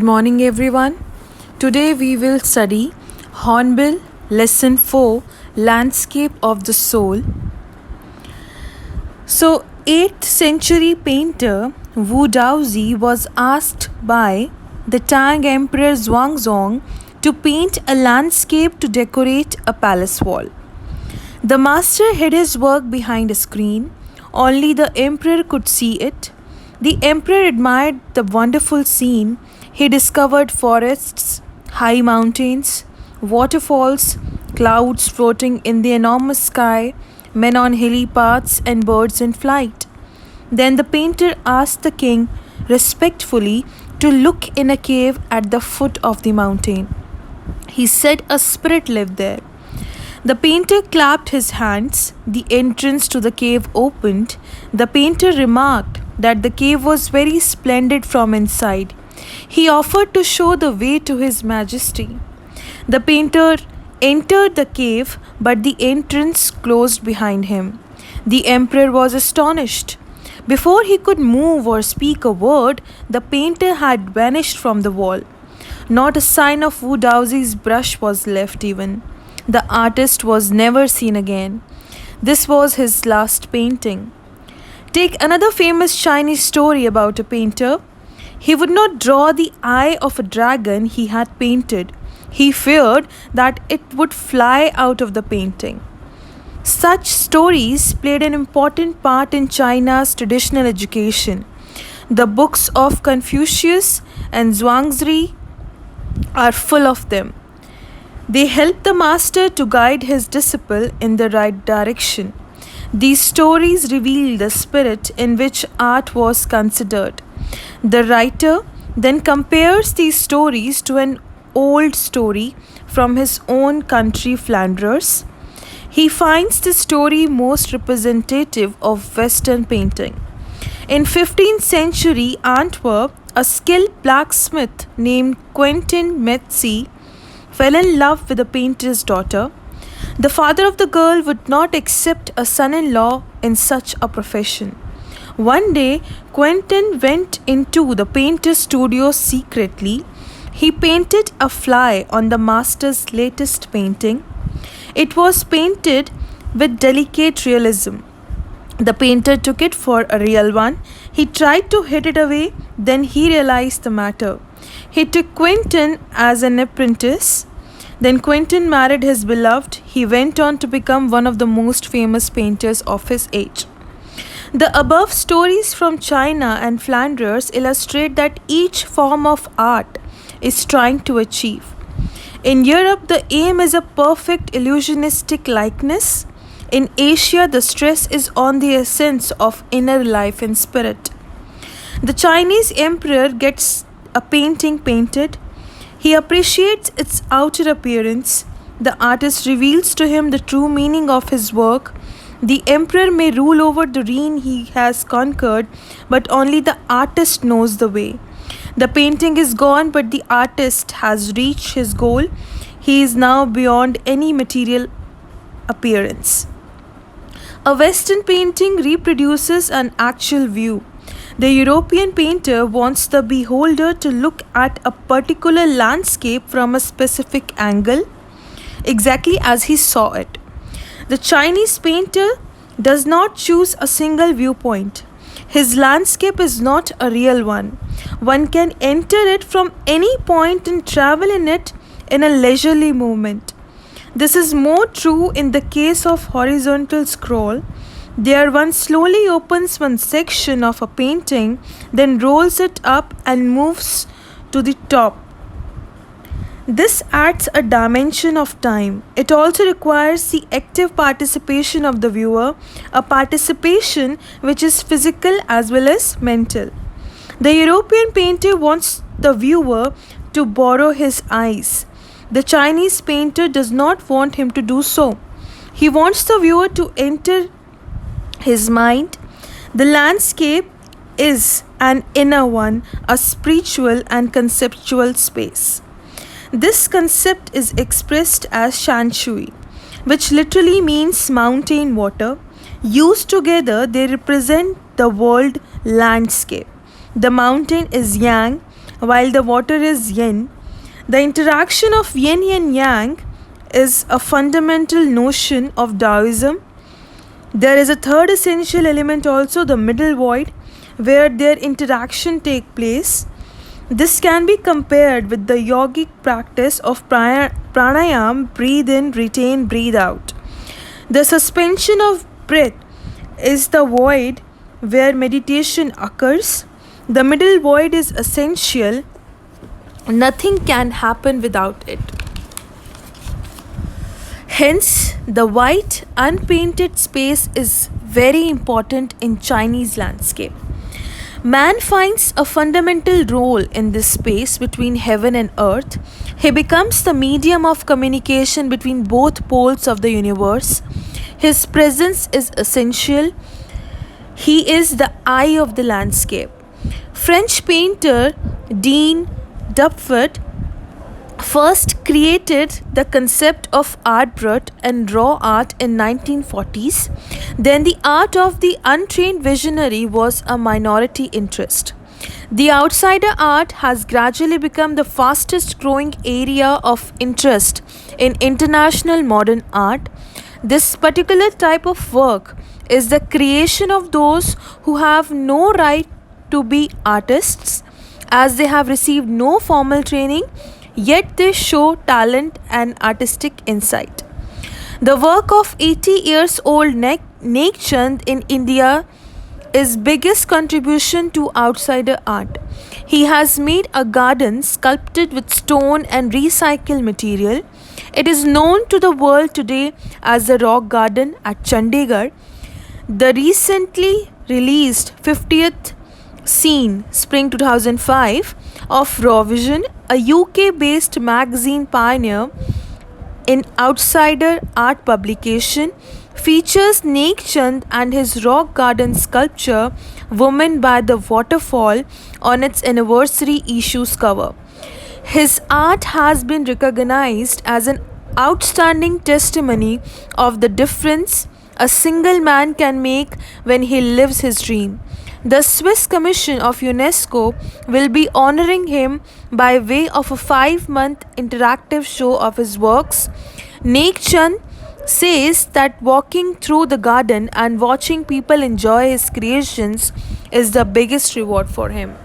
Good morning, everyone. Today we will study Hornbill Lesson 4 Landscape of the Soul. So, 8th century painter Wu Daozi was asked by the Tang Emperor Zhuangzong to paint a landscape to decorate a palace wall. The master hid his work behind a screen. Only the emperor could see it. The emperor admired the wonderful scene. He discovered forests, high mountains, waterfalls, clouds floating in the enormous sky, men on hilly paths, and birds in flight. Then the painter asked the king respectfully to look in a cave at the foot of the mountain. He said a spirit lived there. The painter clapped his hands. The entrance to the cave opened. The painter remarked that the cave was very splendid from inside. He offered to show the way to His Majesty. The painter entered the cave, but the entrance closed behind him. The emperor was astonished. Before he could move or speak a word, the painter had vanished from the wall. Not a sign of Wu Daozi's brush was left even. The artist was never seen again. This was his last painting. Take another famous Chinese story about a painter. He would not draw the eye of a dragon he had painted. He feared that it would fly out of the painting. Such stories played an important part in China's traditional education. The books of Confucius and Zhuangzi are full of them. They help the master to guide his disciple in the right direction. These stories reveal the spirit in which art was considered. The writer then compares these stories to an old story from his own country, Flanders. He finds the story most representative of Western painting. In 15th century Antwerp, a skilled blacksmith named Quentin Metzi fell in love with the painter's daughter. The father of the girl would not accept a son-in-law in such a profession. One day, Quentin went into the painter's studio secretly. He painted a fly on the master's latest painting. It was painted with delicate realism. The painter took it for a real one. He tried to hide it away, then he realized the matter. He took Quentin as an apprentice. Then Quentin married his beloved. He went on to become one of the most famous painters of his age. The above stories from China and Flanders illustrate that each form of art is trying to achieve. In Europe, the aim is a perfect illusionistic likeness. In Asia, the stress is on the essence of inner life and spirit. The Chinese emperor gets a painting painted. He appreciates its outer appearance. The artist reveals to him the true meaning of his work. The emperor may rule over the realm he has conquered, but only the artist knows the way. The painting is gone, but the artist has reached his goal. He is now beyond any material appearance. A Western painting reproduces an actual view. The European painter wants the beholder to look at a particular landscape from a specific angle, exactly as he saw it. The Chinese painter does not choose a single viewpoint. His landscape is not a real one. One can enter it from any point and travel in it in a leisurely movement. This is more true in the case of horizontal scroll. There one slowly opens one section of a painting, then rolls it up and moves to the top. This adds a dimension of time. It also requires the active participation of the viewer, a participation which is physical as well as mental. The European painter wants the viewer to borrow his eyes. The Chinese painter does not want him to do so. He wants the viewer to enter his mind. The landscape is an inner one, a spiritual and conceptual space. This concept is expressed as shanshui, which literally means mountain water. Used together, they represent the world landscape. The mountain is yang while the water is yin. The interaction of yin and yang is a fundamental notion of Taoism. There is a third essential element also, the middle void, where their interaction take place. This can be compared with the yogic practice of pranayam, breathe in, retain, breathe out. The suspension of breath is the void where meditation occurs. The middle void is essential. Nothing can happen without it. Hence, the white, unpainted space is very important in Chinese landscape. Man finds a fundamental role in this space between heaven and earth. He becomes the medium of communication between both poles of the universe. His presence is essential. He is the eye of the landscape. French painter Dean Dupford first created the concept of art brut and raw art in 1940s. Then the art of the untrained visionary was a minority interest. The outsider art has gradually become the fastest growing area of interest in international modern art. This particular type of work is the creation of those who have no right to be artists, as they have received no formal training, yet they show talent and artistic insight. The work of 80 years old Nek Chand in India is biggest contribution to outsider art. He has made a garden sculpted with stone and recycled material. It is known to the world today as the Rock Garden at Chandigarh. The recently released 50th Scene, Spring 2005, of Raw Vision, a UK based magazine pioneer in outsider art publication, features Nek Chand and his rock garden sculpture Woman by the Waterfall on its anniversary issue's cover. His art has been recognized as an outstanding testimony of the difference a single man can make when he lives his dream. The Swiss Commission of UNESCO will be honoring him by way of a 5-month interactive show of his works. Nek Chand says that walking through the garden and watching people enjoy his creations is the biggest reward for him.